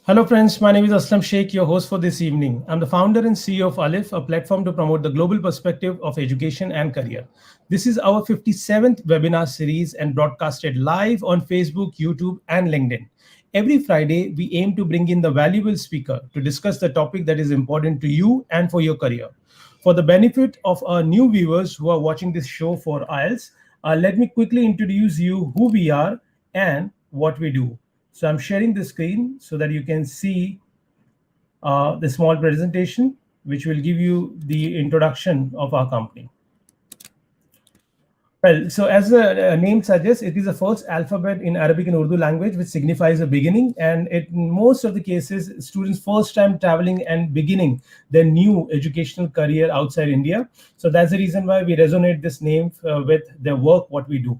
Hello, friends. My name is Aslam Sheikh, your host for this evening. I'm the founder and CEO of Alif, a platform to promote the global perspective of education and career. This is our 57th webinar series and broadcasted live on Facebook, YouTube, and LinkedIn. Every Friday, we aim to bring in the valuable speaker to discuss the topic that is important to you and for your career. For the benefit of our new viewers who are watching this show for IELTS, let me quickly introduce you who we are and what we do. So I'm sharing the screen so that you can see the small presentation, which will give you the introduction of our company. Well, so as the name suggests, it is the first alphabet in Arabic and Urdu language, which signifies a beginning. And in most of the cases, students first time traveling and beginning their new educational career outside India. So that's the reason why we resonate this name with their work, what we do.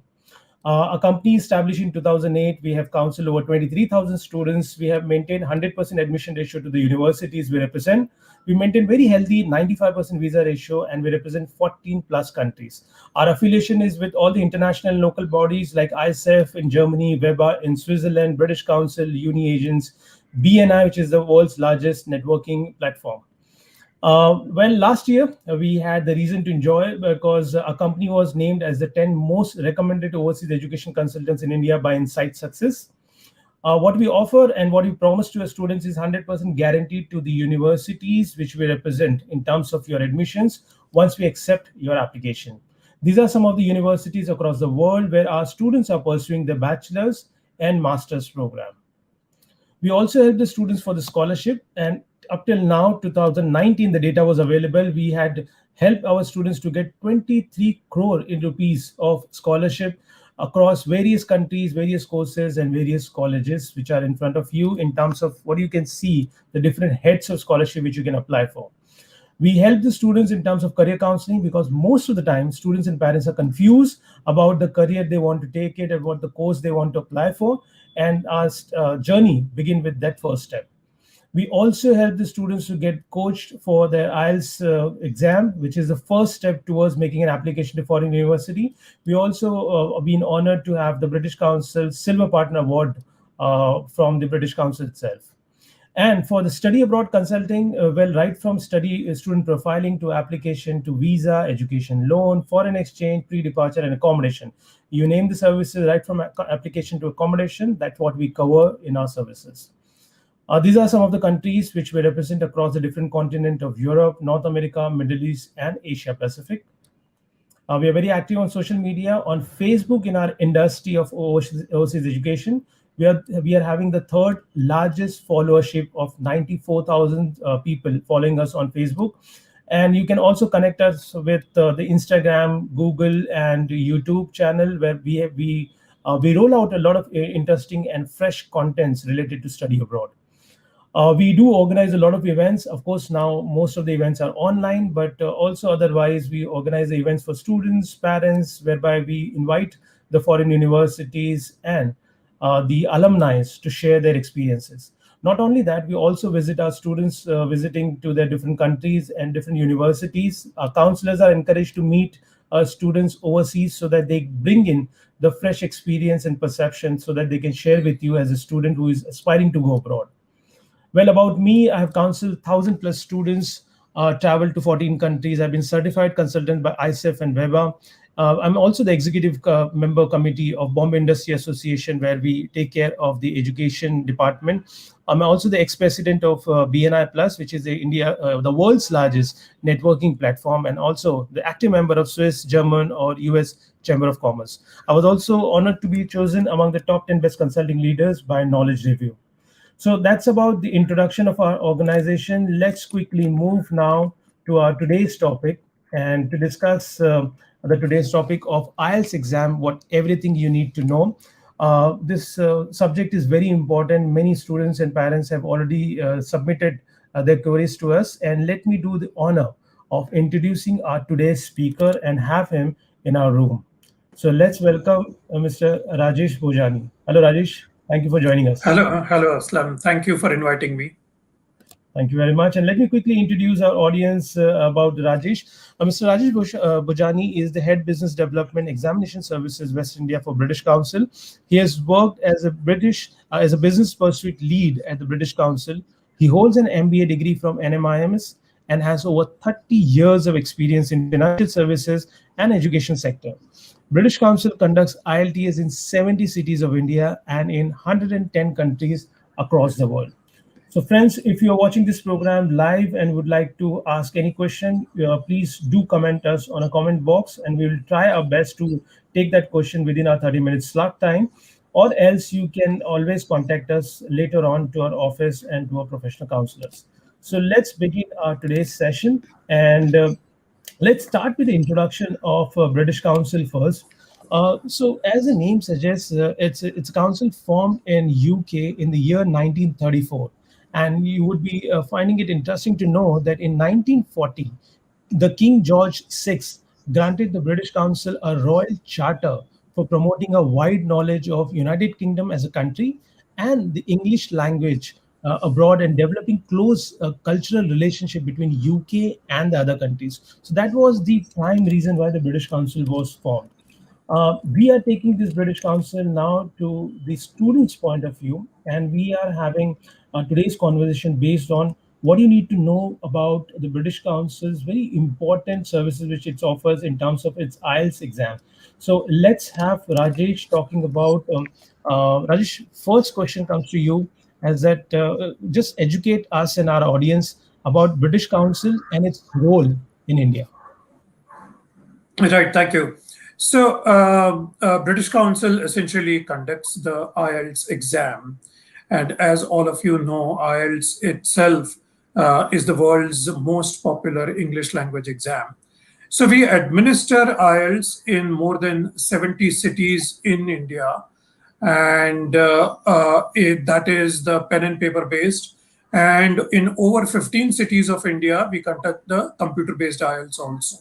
A company established in 2008, we have counseled over 23,000 students. We have maintained 100% admission ratio to the universities we represent. We maintain very healthy 95% visa ratio, and we represent 14 plus countries. Our affiliation is with all the international and local bodies like ISEF in Germany, WEBA in Switzerland, British Council, Uni Agents, BNI, which is the world's largest networking platform. Well, last year we had the reason to enjoy because our company was named as the 10 most recommended overseas education consultants in India by Insight Success. What we offer and what we promise to our students is 100% guaranteed to the universities which we represent in terms of your admissions once we accept your application. These are some of the universities across the world where our students are pursuing their bachelor's and master's program. We also help the students for the scholarship, and up till now, 2019, the data was available. We had helped our students to get 23 crore in rupees of scholarship across various countries, various courses, and various colleges, which are in front of you in terms of what you can see, the different heads of scholarship which you can apply for. We help the students in terms of career counseling because most of the time students and parents are confused about the career they want to take it and what the course they want to apply for, and our journey begin with that first step. We also help the students to get coached for their IELTS exam, which is the first step towards making an application to foreign university. We also have been honored to have the British Council Silver Partner Award from the British Council itself. And for the study abroad consulting, well, right from study student profiling to application to visa, education loan, foreign exchange, pre-departure, and accommodation. You name the services, right from application to accommodation, that's what we cover in our services. These are some of the countries which we represent across the different continent of Europe, North America, Middle East, and Asia Pacific. We are very active on social media, on Facebook in our industry of overseas education. We are having the third largest followership of 94,000 people following us on Facebook. And you can also connect us with the Instagram, Google, and YouTube channel where we roll out a lot of interesting and fresh contents related to study abroad. We do organize a lot of events. Of course, now most of the events are online, but also otherwise we organize the events for students, parents, whereby we invite the foreign universities and the alumni to share their experiences. Not only that, we also visit our students visiting to their different countries and different universities. Our counselors are encouraged to meet students overseas so that they bring in the fresh experience and perception so that they can share with you as a student who is aspiring to go abroad. Well, about me, I have counseled 1,000 plus students, traveled to 14 countries. I've been certified consultant by ISEF and WEBA. I'm also the executive member committee of Bombay Industry Association, where we take care of the education department. I'm also the ex-president of BNI Plus, which is the world's largest networking platform, and also the active member of Swiss, German, or US Chamber of Commerce. I was also honored to be chosen among the top 10 best consulting leaders by Knowledge Review. So that's about the introduction of our organization. Let's quickly move now to our today's topic and to discuss the today's topic of IELTS exam, what everything you need to know. This subject is very important. Many students and parents have already submitted their queries to us. And let me do the honor of introducing our today's speaker and have him in our room. So let's welcome Mr. Rajesh Bhojani. Hello, Rajesh. Thank you for joining us. Hello, Aslam. Thank you for inviting me. Thank you very much. And let me quickly introduce our audience about Rajesh. Mr. Rajesh Bujani is the Head Business Development Examination Services West India for British Council. He has worked as a business pursuit lead at the British Council. He holds an MBA degree from NMIMS and has over 30 years of experience in financial services and education sector. British Council conducts IELTS in 70 cities of India and in 110 countries across the world. So, friends, if you are watching this program live and would like to ask any question, please do comment us on a comment box, and we will try our best to take that question within our 30 minutes slot time. Or else, you can always contact us later on to our office and to our professional counselors. So, let's begin our today's session. And let's start with the introduction of British Council first. So, as the name suggests, it's a council formed in UK in the year 1934, and you would be finding it interesting to know that in 1940, the King George VI granted the British Council a royal charter for promoting a wide knowledge of United Kingdom as a country and the English language abroad, and developing close cultural relationship between UK and the other countries. So that was the prime reason why the British Council was formed. We are taking this British Council now to the student's point of view, and we are having today's conversation based on what you need to know about the British Council's very important services which it offers in terms of its IELTS exam. So let's have Rajesh talking about. Rajesh, first question comes to you, as that just educate us and our audience about British Council and its role in India. Right, thank you. So, British Council essentially conducts the IELTS exam, and as all of you know, IELTS itself is the world's most popular English language exam. So, we administer IELTS in more than 70 cities in India, and that is the pen and paper based. And in over 15 cities of India, we conduct the computer based IELTS also.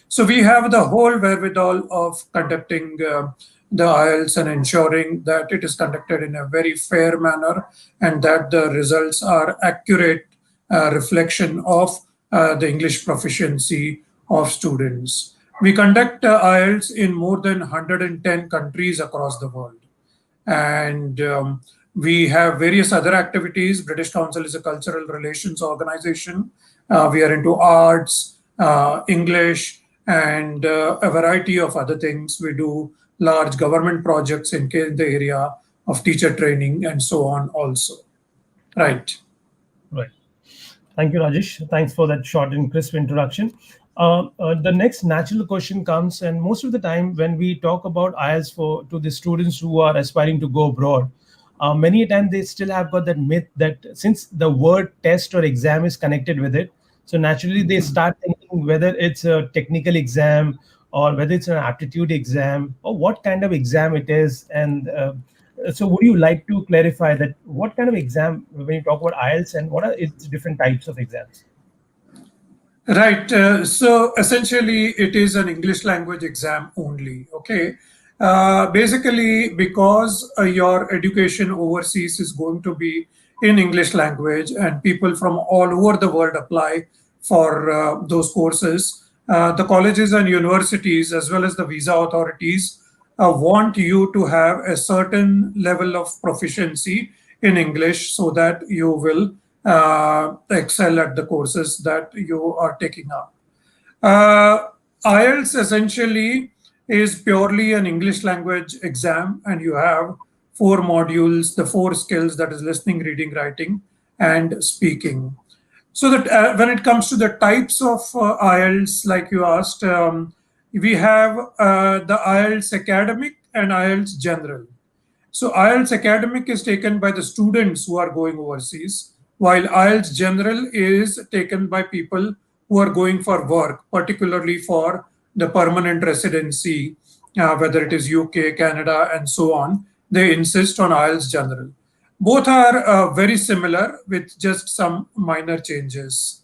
So we have the whole wherewithal of conducting the IELTS and ensuring that it is conducted in a very fair manner and that the results are accurate reflection of the English proficiency of students. We conduct IELTS in more than 110 countries across the world. And we have various other activities. British Council is a cultural relations organization. We are into arts, English, and a variety of other things. We do large government projects in the area of teacher training and so on also. Right. Right. Thank you, Rajesh. Thanks for that short and crisp introduction. The next natural question comes, and most of the time when we talk about IELTS to the students who are aspiring to go abroad, many a time they still have got that myth that since the word test or exam is connected with it, so naturally they start thinking whether it's a technical exam or whether it's an aptitude exam or what kind of exam it is. And so would you like to clarify that what kind of exam when you talk about IELTS and what are its different types of exams? Right. So essentially, it is an English language exam only. Okay. Basically, because your education overseas is going to be in English language, and people from all over the world apply for those courses, the colleges and universities, as well as the visa authorities, want you to have a certain level of proficiency in English so that you will excel at the courses that you are taking up. IELTS essentially is purely an English language exam, and you have four modules, the four skills, that is listening, reading, writing, and speaking. So that when it comes to the types of IELTS, like you asked, we have the IELTS academic and IELTS general. So IELTS academic is taken by the students who are going overseas, while IELTS general is taken by people who are going for work, particularly for the permanent residency, whether it is UK, Canada, and so on. They insist on IELTS general. Both are very similar with just some minor changes.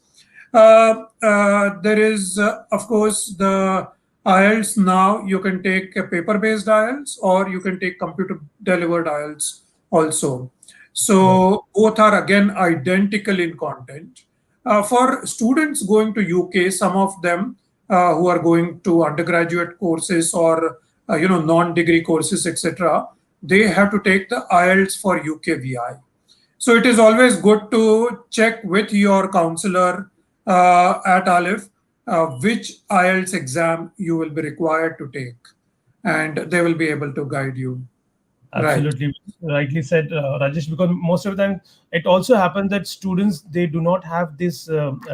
There is, of course, the IELTS now. You can take a paper-based IELTS or you can take computer-delivered IELTS also. So both are again identical in content. For students going to UK, some of them who are going to undergraduate courses or non-degree courses, etc., they have to take the IELTS for UKVI. So it is always good to check with your counselor at Aleph which IELTS exam you will be required to take, and they will be able to guide you. Right. Absolutely, rightly said, Rajesh. Because most of the time, it also happens that students, they do not have this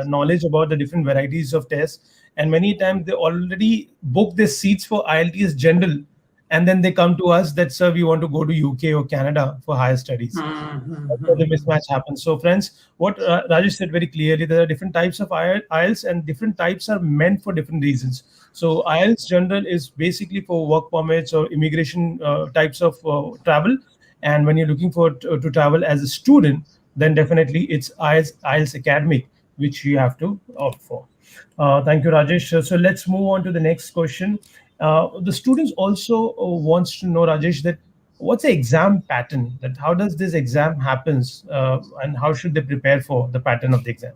knowledge about the different varieties of tests, and many times they already book their seats for IELTS general, and then they come to us that, sir, we want to go to UK or Canada for higher studies. That's where the Mhm. mismatch happens. So, friends, what Rajesh said very clearly, there are different types of IELTS, and different types are meant for different reasons. So, IELTS general is basically for work permits or immigration types of travel. And when you're looking for to travel as a student, then definitely it's IELTS academic, which you have to opt for. Thank you, Rajesh. So let's move on to the next question. The students also wants to know, Rajesh, that what's the exam pattern? That how does this exam happens, and how should they prepare for the pattern of the exam?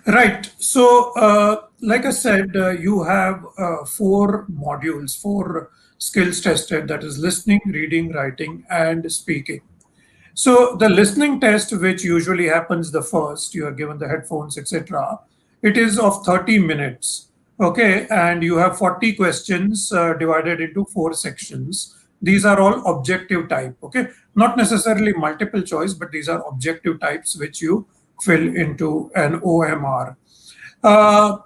Right. So, like I said, you have four modules, four skills tested, that is listening, reading, writing, and speaking. So the listening test, which usually happens the first, you are given the headphones, etc. It is of 30 minutes. Okay, and you have 40 questions divided into four sections. These are all objective type. Okay, not necessarily multiple choice, but these are objective types which you fill into an OMR.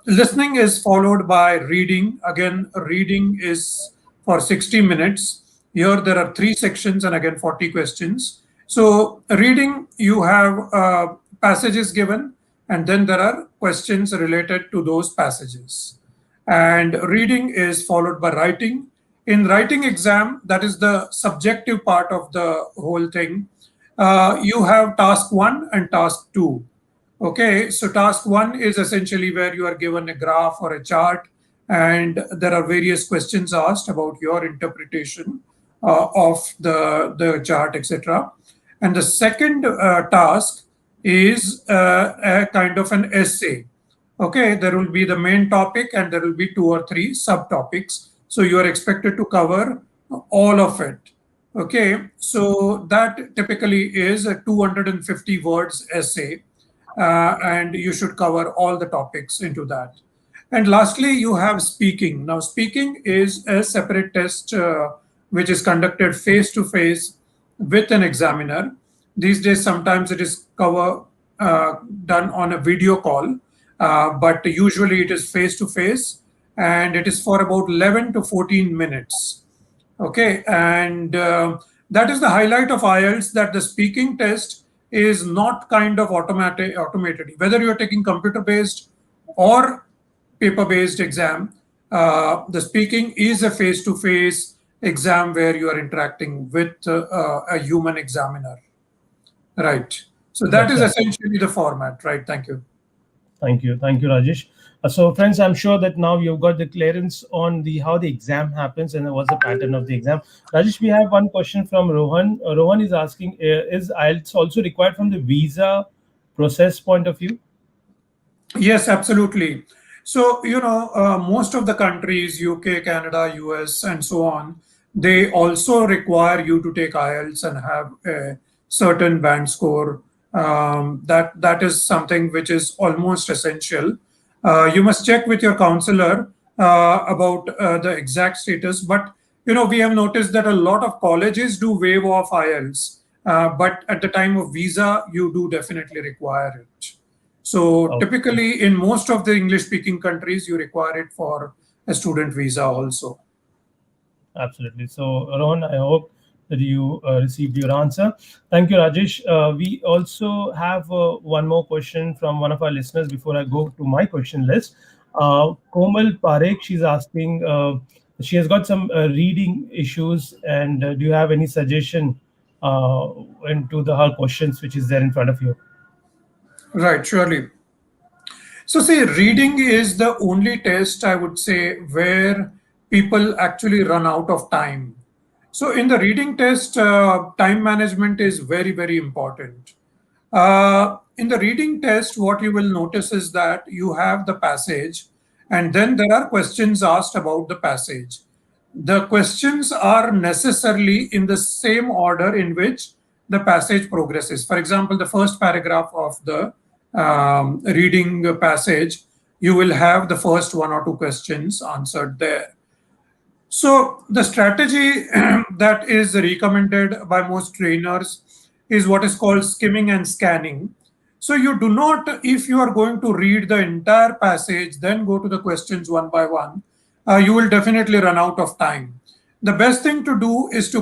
Listening is followed by reading. Again, reading is for 60 minutes. Here there are three sections and again 40 questions. So, reading, you have passages given, and then there are questions related to those passages. And reading is followed by writing. In writing exam, that is the subjective part of the whole thing. You have task one and task two. Okay, so task one is essentially where you are given a graph or a chart, and there are various questions asked about your interpretation of the chart, etc. And the second task is a kind of an essay. Okay, there will be the main topic and there will be two or three subtopics. So you are expected to cover all of it. Okay, so that typically is a 250 words essay, and you should cover all the topics into that. And lastly, you have speaking. Now, speaking is a separate test which is conducted face to face with an examiner. These days, sometimes it is done on a video call, but usually it is face to face, and it is for about 11 to 14 minutes. Okay, and that is the highlight of IELTS, that the speaking test is not kind of automated. Whether you're taking computer based or paper based exam, the speaking is a face to face exam where you are interacting with a human examiner. Right. So that That's is right. essentially the format, right? Thank you. Thank you, Rajesh. So, friends, I'm sure that now you've got the clearance on the how the exam happens and what's the pattern of the exam. Rajesh, we have one question from Rohan. Rohan is asking, is IELTS also required from the visa process point of view? Yes, absolutely. So, most of the countries, UK, Canada, US, and so on, they also require you to take IELTS and have a certain band score. That is something which is almost essential. You must check with your counselor about the exact status. But, we have noticed that a lot of colleges do waive off IELTS. But at the time of visa, you do definitely require it. So Oh, typically, in most of the English-speaking countries, you require it for a student visa also. absolutely. So, Rohan, I hope that you received your answer. Thank you, Rajesh. We also have one more question from one of our listeners before I go to my question list. Komal Parekh, she's asking, she has got some reading issues, and do you have any suggestion into the her questions which is there in front of you? Right, surely. So, see, reading is the only test I would say where people actually run out of time. So, in the reading test, time management is very, very important. In the reading test, what you will notice is that you have the passage, and then there are questions asked about the passage. The questions are necessarily in the same order in which the passage progresses. For example, the first paragraph of the reading passage, you will have the first one or two questions answered there. So the strategy that is recommended by most trainers is what is called skimming and scanning. So you do not, if you are going to read the entire passage, then go to the questions one by one, you will definitely run out of time. The best thing to do is to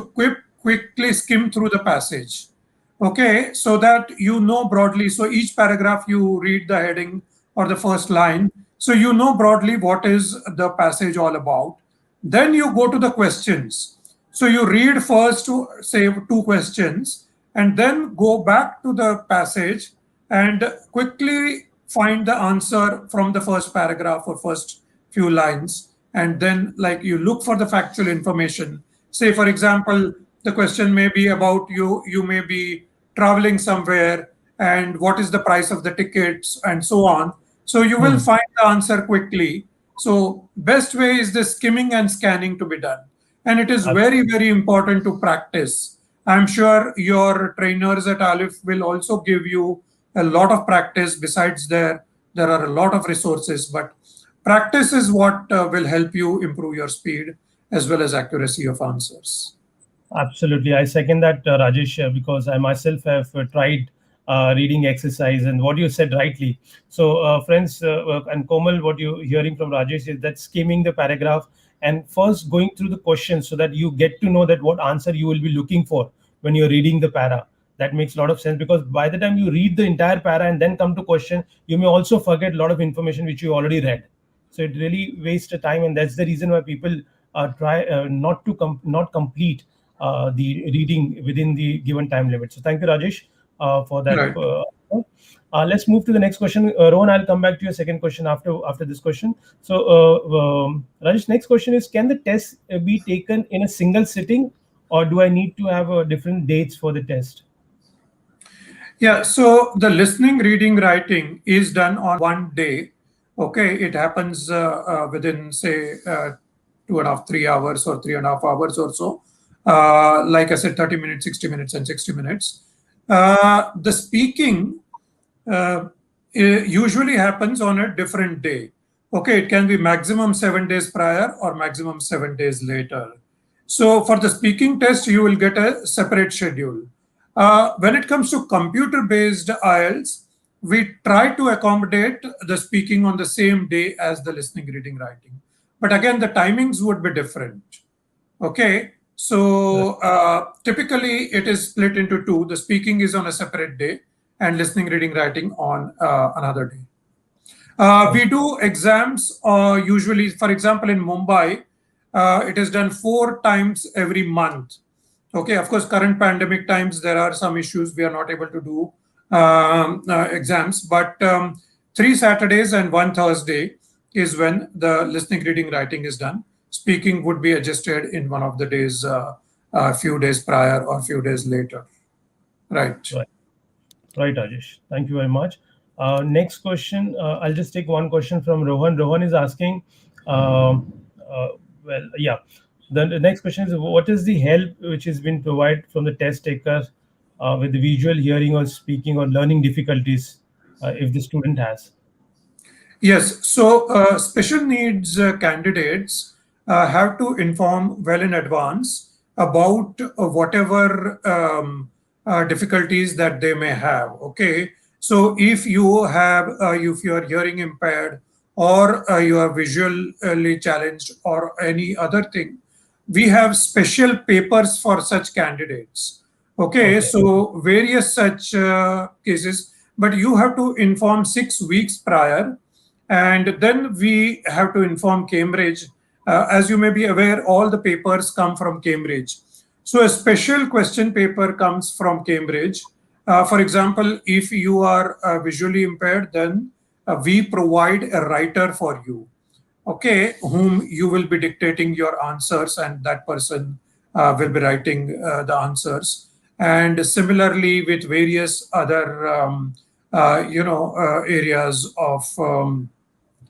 quickly skim through the passage. Okay, so that you know broadly. So each paragraph you read the heading or the first line. So you know broadly what is the passage all about. Then you go to the questions. So you read first, say, two questions, and then go back to the passage and quickly find the answer from the first paragraph or first few lines. And then, like, you look for the factual information. Say, for example, the question may be about you may be traveling somewhere, and what is the price of the tickets, and so on. So you will Hmm. find the answer quickly. So best way is the skimming and scanning to be done. And it is very, very important to practice. I'm sure your trainers at Aleph will also give you a lot of practice. Besides there are a lot of resources, but practice is what will help you improve your speed as well as accuracy of answers. Absolutely, I second that, Rajesh, because I myself have tried reading exercise, and what you said rightly. So, friends, and Komal, what you're hearing from Rajesh is that skimming the paragraph and first going through the questions so that you get to know that what answer you will be looking for when you're reading the para. That makes a lot of sense, because by the time you read the entire para and then come to question, you may also forget a lot of information which you already read. So it really wastes the time, and that's the reason why people try not to not complete the reading within the given time limit. So thank you, Rajesh, for that. Right. Let's move to the next question. Rohan, I'll come back to your second question after this question. So, Rajesh, next question is: can the test be taken in a single sitting, or do I need to have different dates for the test? Yeah, so the listening, reading, writing is done on one day. Okay, it happens within, say, 2.5, 3 hours or 3.5 hours or so. Like I said, 30 minutes, 60 minutes, and 60 minutes. The speaking usually happens on a different day. Okay, it can be maximum 7 days prior or maximum 7 days later. So for the speaking test, you will get a separate schedule. When it comes to computer-based IELTS, we try to accommodate the speaking on the same day as the listening, reading, writing. But again, the timings would be different. Okay, so typically it is split into two. The speaking is on a separate day, and listening, reading, writing on another day. We do exams usually, for example, in Mumbai, it is done 4 times every month. Okay, of course, current pandemic times, there are some issues. We are not able to do exams, but 3 Saturdays and 1 Thursday is when the listening, reading, writing is done. Speaking would be adjusted in one of the days, a few days prior or a few days later. Right. Right. Right, Rajesh. Thank you very much. Next question. I'll just take one question from Rohan. Rohan is asking, yeah. The next question is: what is the help which has been provided from the test taker with the visual, hearing, or speaking or learning difficulties if the student has? Yes, so special needs candidates have to inform well in advance about whatever difficulties that they may have. Okay, so if you have, if you are hearing impaired or you are visually challenged or any other thing, we have special papers for such candidates. Okay, Okay. so various such cases, but you have to inform 6 weeks prior, and then we have to inform Cambridge. As you may be aware, all the papers come from Cambridge. So a special question paper comes from Cambridge. For example, if you are visually impaired, then we provide a writer for you, okay, whom you will be dictating your answers, and that person will be writing the answers. and similarly with various other areas of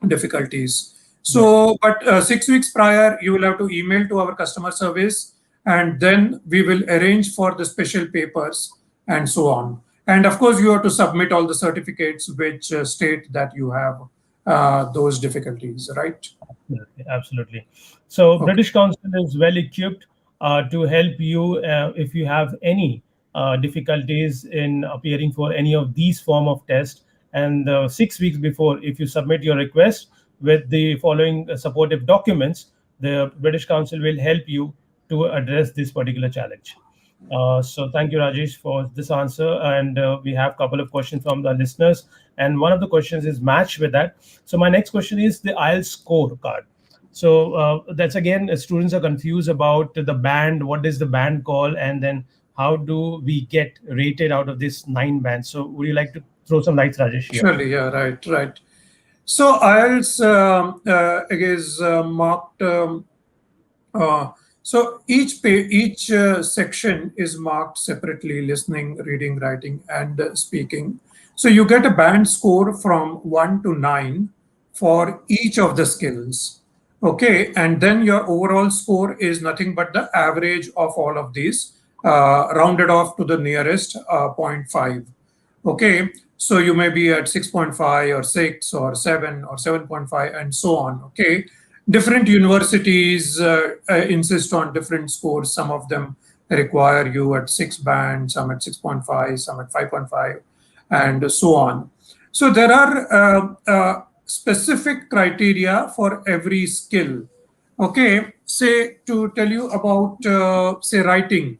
difficulties. Right. So, but 6 weeks prior, you will have to email to our customer service, and then we will arrange for the special papers and so on. And of course, you have to submit all the certificates which state that you have those difficulties, right? Absolutely. Absolutely. So, Okay. British Council is well equipped to help you if you have any difficulties in appearing for any of these form of tests. And 6 weeks before, if you submit your request with the following supportive documents, the British Council will help you to address this particular challenge. So thank you, Rajesh, for this answer. And we have a couple of questions from the listeners. And one of the questions is matched with that. So my next question is the IELTS score card. So that's again, students are confused about the band. What is the band call? And then how do we get rated out of this 9 bands? So would you like to throw some lights, Rajesh, here? Surely, yeah, right, right. So IELTS is marked. So each section is marked separately: listening, reading, writing, and speaking. So you get a band score from 1 to 9 for each of the skills. Okay, and then your overall score is nothing but the average of all of these, rounded off to the nearest zero point 0.5. Okay, so you may be at 6.5 or 6 or 7 or 7.5 and so on. Okay, different universities insist on different scores. Some of them require you at 6 band, some at 6.5, some at 5.5, and so on. So there are specific criteria for every skill. Okay, say to tell you about say writing.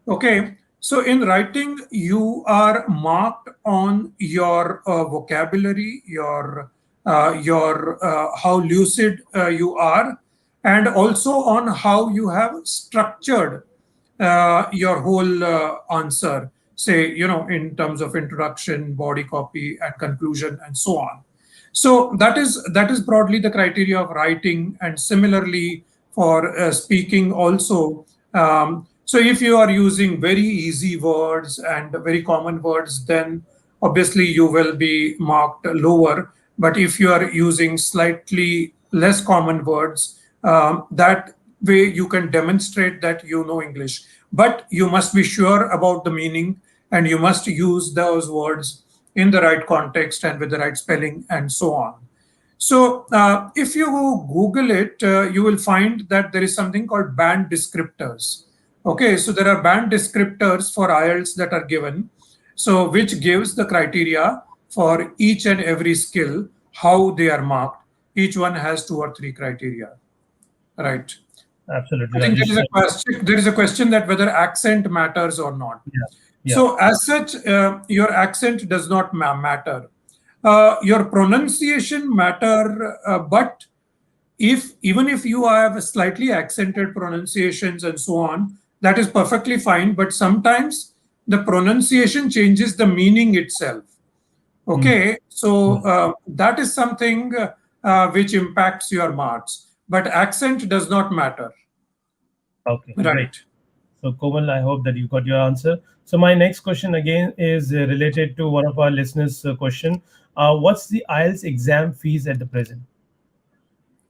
Okay, so in writing, you are marked on your vocabulary, your how lucid you are, and also on how you have structured your whole answer. Say, in terms of introduction, body copy, and conclusion, and so on. So that is broadly the criteria of writing, and similarly for speaking also. So if you are using very easy words and very common words, then obviously you will be marked lower. But if you are using slightly less common words, that way you can demonstrate that you know English. But you must be sure about the meaning, and you must use those words in the right context and with the right spelling and so on. So if you Google it, you will find that there is something called band descriptors. Okay, so there are band descriptors for IELTS that are given, so which gives the criteria for each and every skill, how they are marked. Each one has 2 or 3 criteria, right? Absolutely, I think there Rajesh. is a question. There is a question that whether accent matters or not. Yeah, yeah. So, as such, your accent does not matter. Your pronunciation matter, but if even if you have slightly accented pronunciations and so on, that is perfectly fine. But sometimes the pronunciation changes the meaning itself. Hmm. Okay, so Hmm. that is something which impacts your marks. But accent does not matter, Okay, great. right? So, Komal, I hope that you got your answer. So, my next question again is related to one of our listeners' question. What's the IELTS exam fees at the present?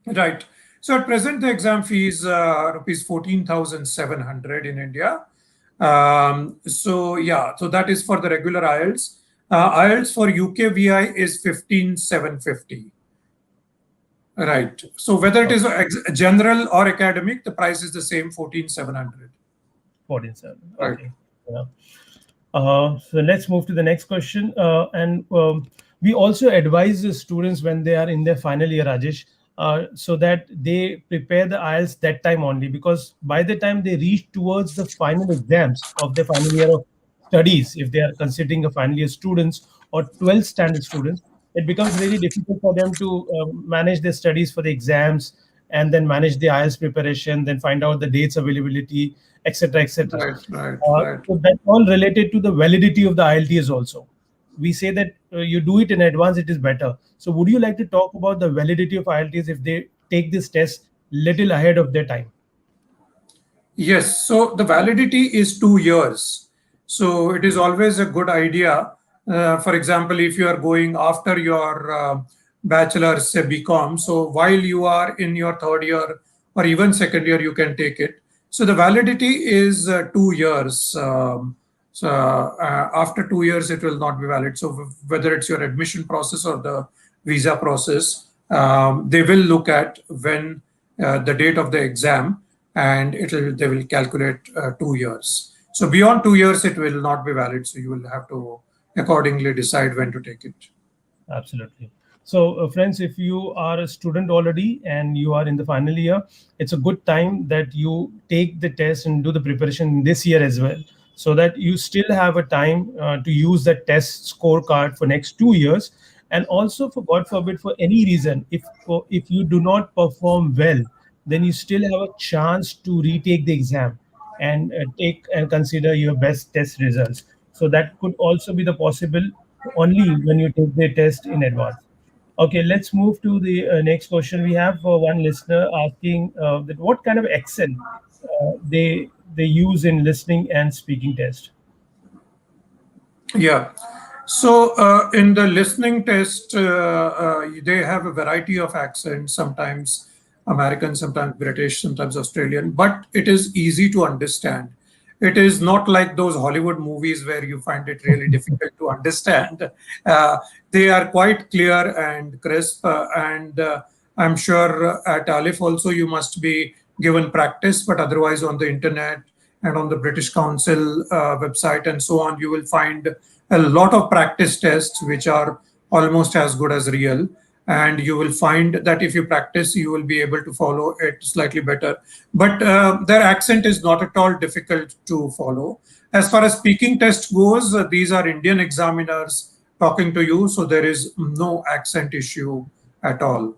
Right. So at present, the exam fee is rupees 14,700 in India. So yeah, so that is for the regular IELTS. IELTS for UKVI is 15,750. Right. So whether it Okay, is general or academic, the price is the same, 14,700. 14.7. Right. Okay. Yeah. So let's move to the next question. And we also advise the students when they are in their final year, Rajesh, so that they prepare the IELTS that time only, because by the time they reach towards the final exams of their final year of studies, if they are considering a final year students or 12th standard students, it becomes very difficult for them to manage their studies for the exams and then manage the IELTS preparation, then find out the dates availability, etc., etc. Right. Right. Right. So that's all related to the validity of the IELTS also. We say that you do it in advance, it is better. So would you like to talk about the validity of IELTS if they take this test little ahead of their time? Yes. So the validity is 2 years. So it is always a good idea. For example, if you are going after your bachelor's, say BCom, so while you are in your third year or even second year, you can take it. So the validity is 2 years. So after 2 years, it will not be valid. So whether it's your admission process or the visa process, they will look at when the date of the exam, and they will calculate 2 years. So beyond 2 years, it will not be valid. So you will have to accordingly decide when to take it. Absolutely. So, friends, if you are a student already and you are in the final year, it's a good time that you take the test and do the preparation this year as well, so that you still have a time to use that test scorecard for next 2 years. And also, for God forbid, for any reason, if you do not perform well, then you still have a chance to retake the exam and take and consider your best test results. So that could also be the possible only when you take the test in advance. Okay, let's move to the next question. We have one listener asking that what kind of accent they use in listening and speaking test. Yeah. So in the listening test, they have a variety of accents, sometimes American, sometimes British, sometimes Australian, but it is easy to understand. It is not like those Hollywood movies where you find it really difficult to understand. Uh, they are quite clear and crisp. And I'm sure at Aleph also you must be given practice, but otherwise on the internet and on the British Council website and so on, you will find a lot of practice tests which are almost as good as real. And you will find that if you practice, you will be able to follow it slightly better. But their accent is not at all difficult to follow. As far as speaking test goes, these are Indian examiners talking to you, so there is no accent issue at all.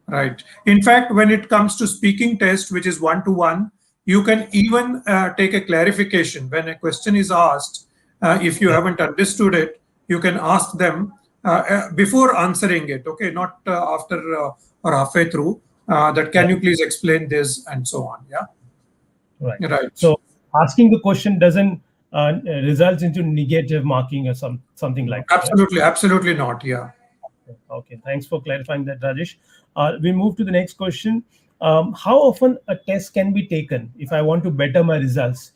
Right. In fact, when it comes to speaking test, which is one to one, you can even take a clarification when a question is asked. If you Yeah. haven't understood it, you can ask them before answering it. Okay, not after or halfway through. That can Yeah. you please explain this and so on. Yeah. Right. Right. So asking the question doesn't results into negative marking or something like that, right? Absolutely. Absolutely not. Yeah. Okay, thanks for clarifying that, Rajesh. We move to the next question. How often a test can be taken if I want to better my results?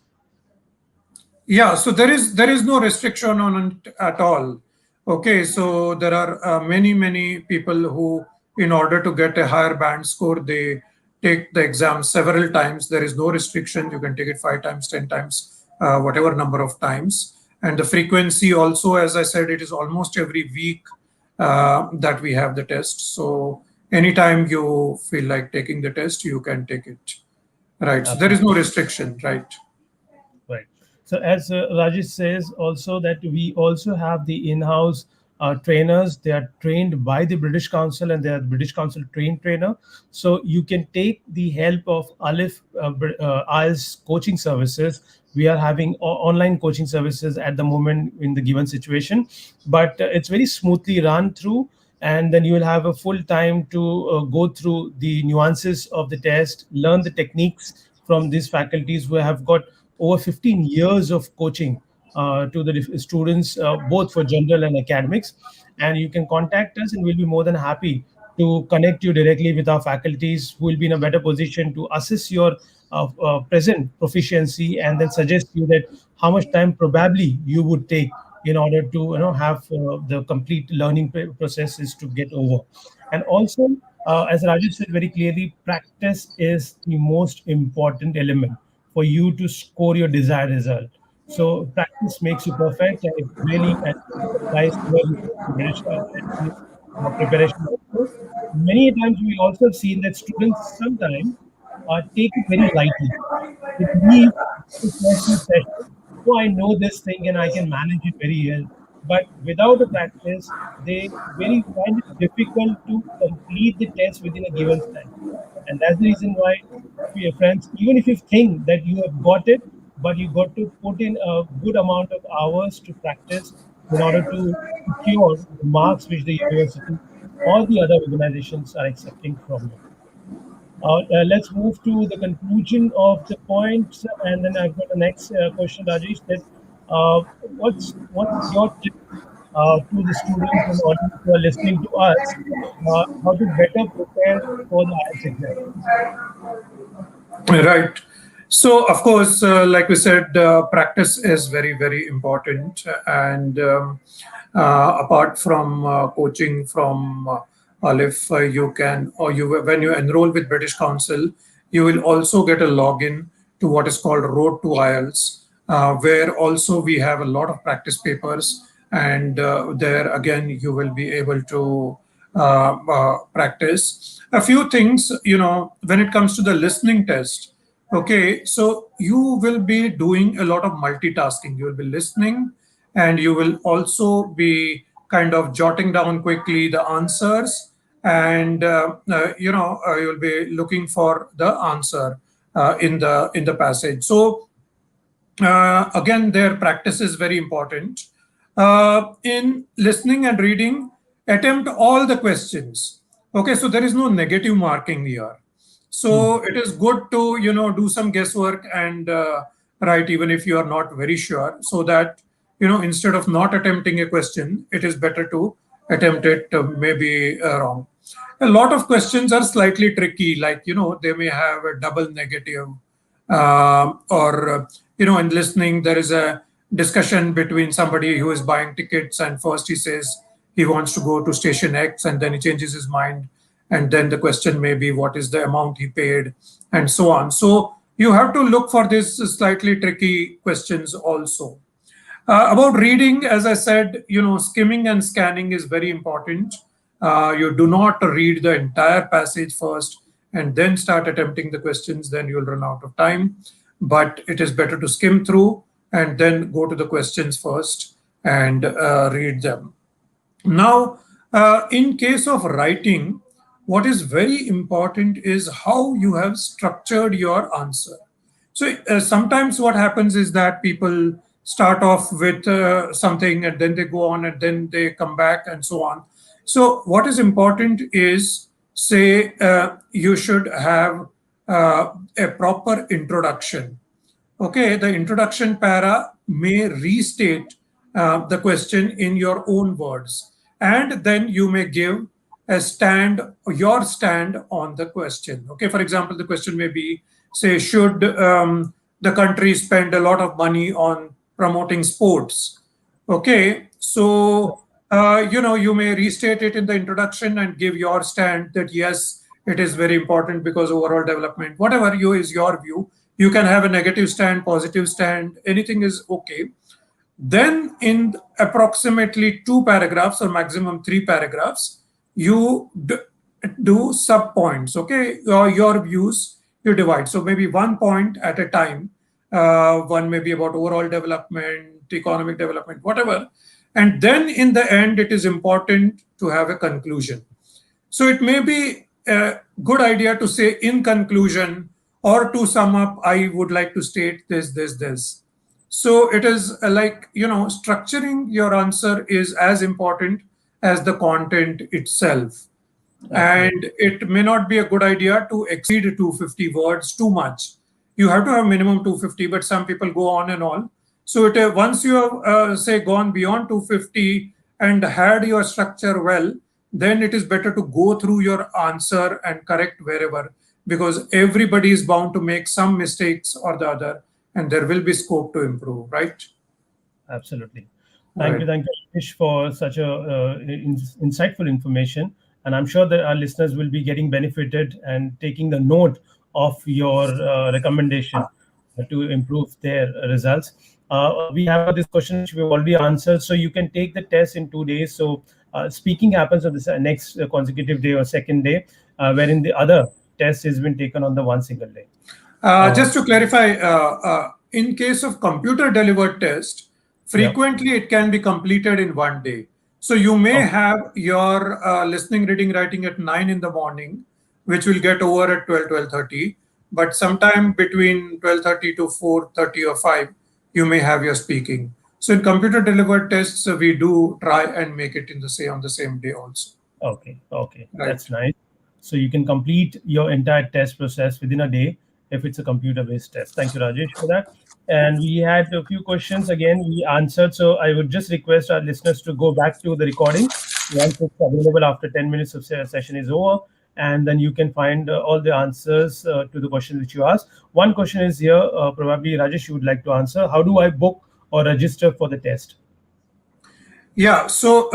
Yeah, so there is no restriction on it at all. Okay, so there are many people who, in order to get a higher band score, they take the exam several times. There is no restriction. You can take it 5 times, 10 times, whatever number of times. And the frequency also, as I said, it is almost every week that we have the test. So anytime you feel like taking the test, you can take it. Right. So there is Absolutely. no restriction. Right. Right. So as Rajesh says also that we also have the in-house trainers. They are trained by the British Council and they are British Council trained trainer. So you can take the help of Aleph IELTS coaching services. We are having online coaching services at the moment in the given situation, but it's very smoothly run through. And then you will have a full time to go through the nuances of the test, learn the techniques from these faculties who have got over 15 years of coaching to the students, both for general and academics. And you can contact us, and we'll be more than happy to connect you directly with our faculties who will be in a better position to assess your present proficiency and then suggest you that how much time probably you would take in order to have the complete learning processes to get over. And also, as Rajesh said very clearly, practice is the most important element for you to score your desired result. So practice makes you perfect, and it really and it applies here with the British preparation also. Many times we also have seen that students sometimes take it very lightly. They believe the first few sessions, oh, I know this thing and I can manage it very well. But without a practice, they very find it difficult to complete the test within a given time. And that's the reason why, dear friends, even if you think that you have got it, but you got to put in a good amount of hours to practice in order to secure the marks which the university or the other organizations are accepting from you. Let's move to the conclusion of the points, and then I've got the next question, Rajesh. That What's your tip to the students and audience who are listening to us, how to better prepare for the IELTS exam? Right. So, of course, like we said, practice is very, very important. And apart from coaching from Aleph, you can, or you, when you enroll with British Council, you will also get a login to what is called Road to IELTS, where also we have a lot of practice papers. And there again, you will be able to practice a few things, when it comes to the listening test. Okay, so you will be doing a lot of multitasking. You will be listening, and you will also be kind of jotting down quickly the answers, and you will be looking for the answer in the passage. So again, their practice is very important. In listening and reading, attempt all the questions. Okay, so there is no negative marking here. Hmm. So it is good to do some guesswork and write even if you are not very sure, so that instead of not attempting a question, it is better to attempt it maybe wrong. A lot of questions are slightly tricky, like they may have a double negative, or in listening there is a discussion between somebody who is buying tickets, and first he says he wants to go to station X, and then he changes his mind, and then the question may be what is the amount he paid, and so on. So you have to look for these slightly tricky questions also. About reading, as I said, skimming and scanning is very important. You do not read the entire passage first and then start attempting the questions, then you'll run out of time. But it is better to skim through and then go to the questions first and read them. Now, in case of writing, what is very important is how you have structured your answer. So sometimes what happens is that people start off with something, and then they go on, and then they come back, and so on. So what is important is, say, you should have a proper introduction. Okay, the introduction para may restate the question in your own words, and then you may give your stand on the question. Okay, for example, the question may be, say, should the country spend a lot of money on promoting sports? Okay, so you may restate it in the introduction and give your stand that yes, it is very important because overall development, whatever you is your view. You can have a negative stand, positive stand, anything is okay. Then, in approximately 2 paragraphs or maximum 3 paragraphs, you do sub points. Okay, your views you divide. So maybe 1 point at a time. One may be about overall development, economic development, whatever. And then in the end, it is important to have a conclusion. So it may be a good idea to say in conclusion, or to sum up, I would like to state this, this, this. So it is like, structuring your answer is as important as the content itself. Absolutely. And it may not be a good idea to exceed 250 words too much. You have to have minimum 250, but some people go on and on. So once you have, say, gone beyond 250 and had your structure well, then it is better to go through your answer and correct wherever, because everybody is bound to make some mistakes or the other, and there will be scope to improve, right? Absolutely. Right. Thank you, Rajesh, for such a insightful information. And I'm sure that our listeners will be getting benefited and taking the note of your recommendation to improve their results. We have this question which we've already answered. So you can take the test in 2 days. So speaking happens on the next consecutive day or second day, wherein the other test has been taken on the one single day. Uh, Just to clarify, in case of computer delivered test, yeah. frequently it can be completed in 1 day. So you may Okay. have your listening, reading, writing at 9 in the morning, which will get over at 12:30. But sometime between 12:30 to 4:30 or 5, you may have your speaking. So in computer delivered tests, we do try and make it in on the same day also. Okay, okay, Right. that's nice. So you can complete your entire test process within a day if it's a computer-based test. Thank you, Rajesh, for that. And we had a few questions again we answered. So I would just request our listeners to go back to the recording once it's available after 10 minutes of session is over. And then you can find all the answers to the question which you asked. One question is here, probably Rajesh, you would like to answer. How do I book or register for the test? Yeah, so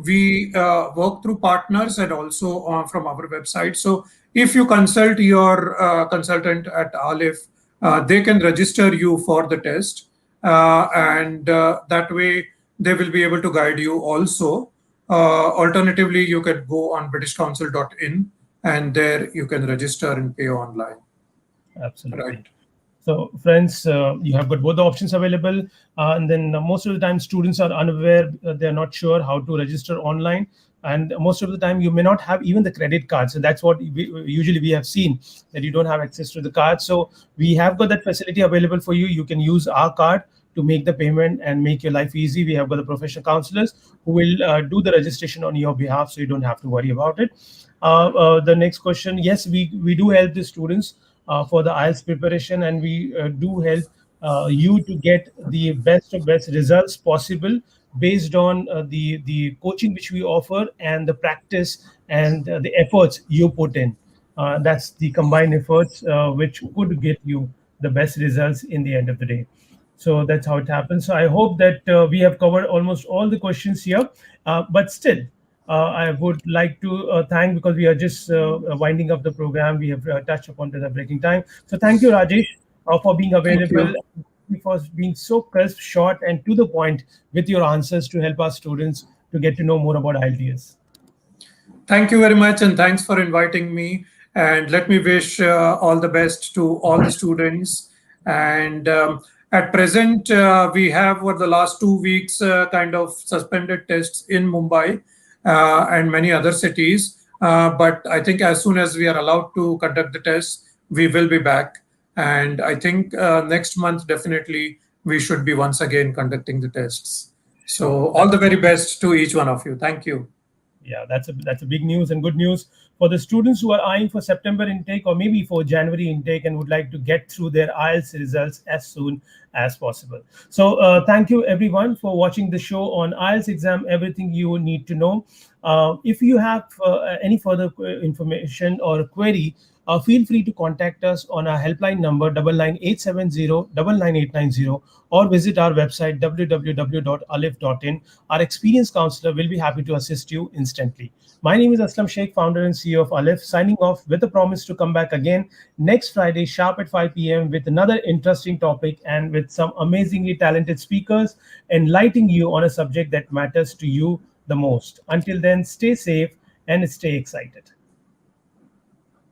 we work through partners and also from our website. So if you consult your consultant at Aleph, they can register you for the test, and that way they will be able to guide you also. Alternatively, you can go on britishcouncil.in and there you can register and pay online. Right. Absolutely. So, friends, you have got both the options available. And then most of the time, students are unaware, they're not sure how to register online. And most of the time, you may not have even the credit card. So that's what usually we have seen, that you don't have access to the card. So we have got that facility available for you. You can use our card to make the payment and make your life easy. We have got the professional counselors who will do the registration on your behalf, so you don't have to worry about it. The next question, yes, we do help the students for the IELTS preparation, and we do help you to get the best of best results possible based on the coaching which we offer and the practice and the efforts you put in. That's the combined efforts which could get you the best results in the end of the day. So that's how it happens. So I hope that we have covered almost all the questions here, but still I would like to thank, because we are just winding up the program. We have touched upon to the breaking time. So thank you, Rajesh, for being Thank available, you. for being so crisp, short, and to the point with your answers to help our students to get to know more about IELTS. Thank you very much, and thanks for inviting me. And let me wish all the best to all the students. And at present, we have for the last 2 weeks kind of suspended tests in Mumbai and many other cities. But I think as soon as we are allowed to conduct the tests, we will be back. And I think next month, definitely, we should be once again conducting the tests. Sure. So, all the very best to each one of you. Thank you. Yeah, that's a big news and good news for the students who are eyeing for September intake or maybe for January intake and would like to get through their IELTS results as soon as possible. So thank you everyone for watching the show on IELTS exam, everything you need to know. If you have any further information or query, feel free to contact us on our helpline number 99870 99890, or visit our website www.alif.in. Our experienced counselor will be happy to assist you instantly. My name is Aslam Sheikh, founder and CEO of Alif, signing off with a promise to come back again next Friday sharp at 5 p.m. with another interesting topic and with some amazingly talented speakers enlightening you on a subject that matters to you the most. Until then, stay safe and stay excited.